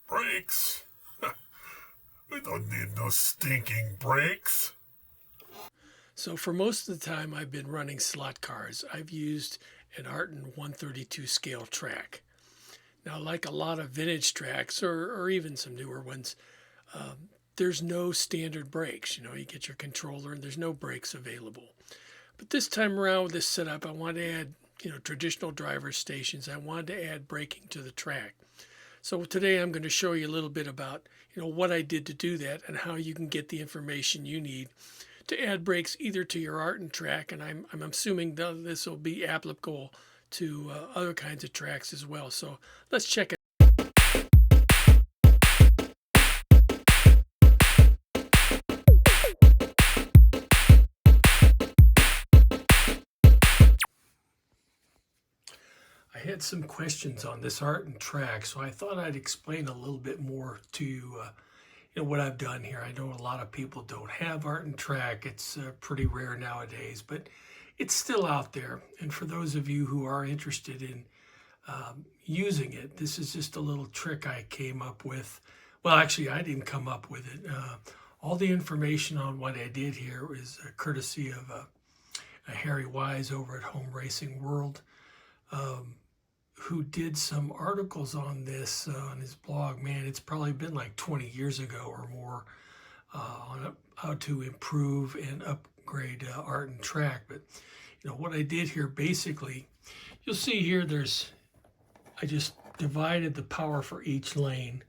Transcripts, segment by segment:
Brakes? We don't need no stinking brakes. So for most of the time I've been running slot cars, I've used an Artin 132 scale track. Now, like a lot of vintage tracks or even some newer ones, there's no standard brakes. You get your controller and there's no brakes available. But this time around with this setup, I wanted to add, traditional driver stations. I wanted to add braking to the track. So today I'm going to show you a little bit about, what I did to do that and how you can get the information you need to add brakes either to your Artin track, and I'm assuming that this will be applicable to other kinds of tracks as well. So let's check it. I had some questions on this Artin track, so I thought I'd explain a little bit more to you, what I've done here. I know a lot of people don't have Artin track. It's pretty rare nowadays, but it's still out there. And for those of you who are interested in using it, this is just a little trick I came up with. Well, actually, I didn't come up with it. All the information on what I did here is courtesy of Harry Wise over at Home Racing World, who did some articles on this on his blog. Man, it's probably been like 20 years ago or more, on how to improve and upgrade Artin track. But what I did here, basically, you'll see here I just divided the power for each lane,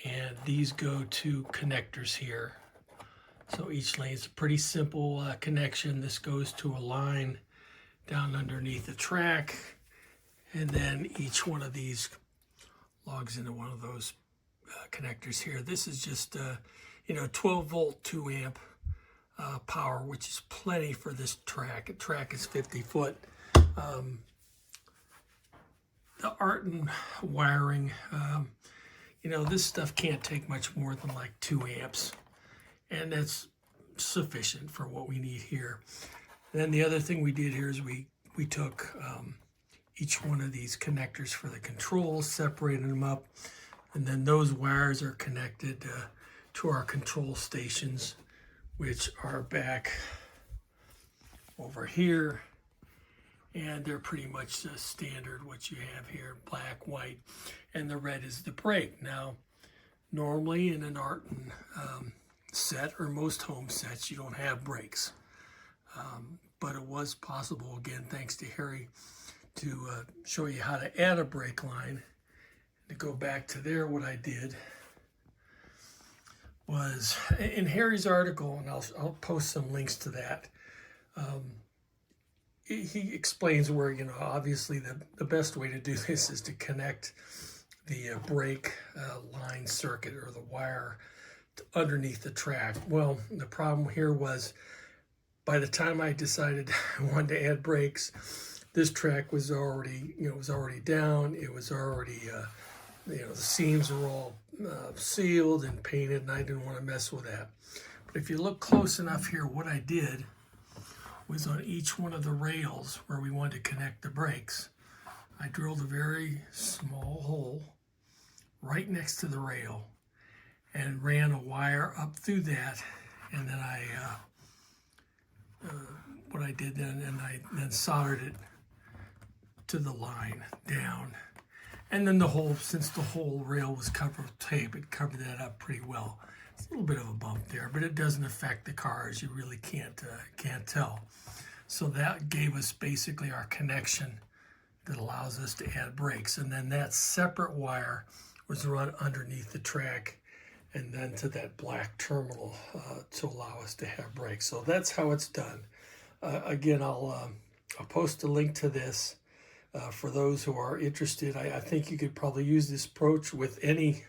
and these go to connectors here. So each lane is a pretty simple connection. This goes to a line down underneath the track, and then each one of these logs into one of those connectors here. This is just 12 volt 2 amp power, which is plenty for this track. The track is 50 foot. The Artin wiring, this stuff can't take much more than like 2 amps, and that's sufficient for what we need here. And then the other thing we did here is we took each one of these connectors for the controls, separated them up, and then those wires are connected to our control stations, which are back over here. And they're pretty much standard, what you have here, black, white, and the red is the brake. Now, normally in an Artin set, or most home sets, you don't have brakes. But it was possible, again, thanks to Harry, to show you how to add a brake line. To go back to there, what I did was, in Harry's article, and I'll post some links to that, he explains where, obviously the best way to do this is to connect the brake line circuit or the wire underneath the track. Well, the problem here was, by the time I decided I wanted to add brakes, this track was already, down. It was already, the seams were all sealed and painted, and I didn't want to mess with that. But if you look close enough here, what I did was on each one of the rails where we wanted to connect the brakes, I drilled a very small hole right next to the rail and ran a wire up through that, and then what I did then, and I then soldered it to the line down. And then since the whole rail was covered with tape, it covered that up pretty well. It's a little bit of a bump there, but it doesn't affect the cars. You really can't tell. So that gave us basically our connection that allows us to add brakes. And then that separate wire was run underneath the track and then to that black terminal to allow us to have brakes. So that's how it's done. Again, I'll post a link to this for those who are interested. I think you could probably use this approach with any,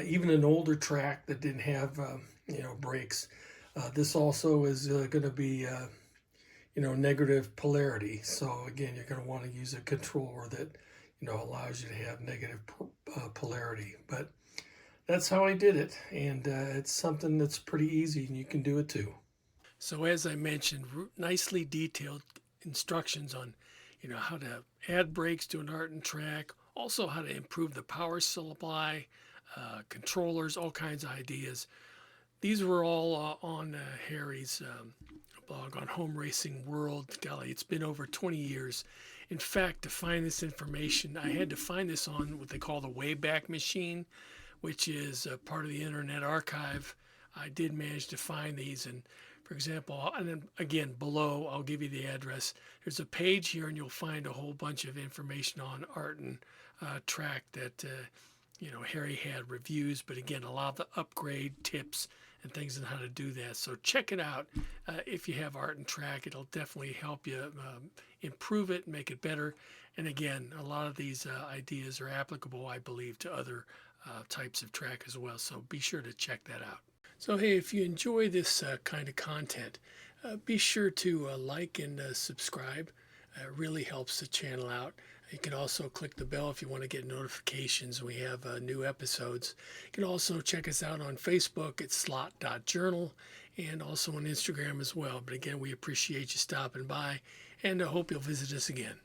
even an older track that didn't have brakes. This also is going to be negative polarity. So again, you're going to want to use a controller that allows you to have negative polarity. But that's how I did it, and it's something that's pretty easy, and you can do it too. So as I mentioned, nicely detailed instructions on how to add brakes to an Artin track, also how to improve the power supply, controllers, all kinds of ideas. These were all on Harry's blog on Home Racing World. Golly, it's been over 20 years. In fact, to find this information, I had to find this on what they call the Wayback Machine, which is part of the Internet Archive. I did manage to find these, and for example, and then again below, I'll give you the address. There's a page here, and you'll find a whole bunch of information on Artin track that Harry had reviews, but again, a lot of the upgrade tips and things on how to do that. So check it out if you have Artin track. It'll definitely help you improve it, make it better. And again, a lot of these ideas are applicable, I believe, to other types of track as well. So be sure to check that out. So hey, if you enjoy this kind of content, be sure to like and subscribe. It really helps the channel out. You can also click the bell if you want to get notifications when we have new episodes. You can also check us out on Facebook at slot.journal and also on Instagram as well. But again, we appreciate you stopping by, and I hope you'll visit us again.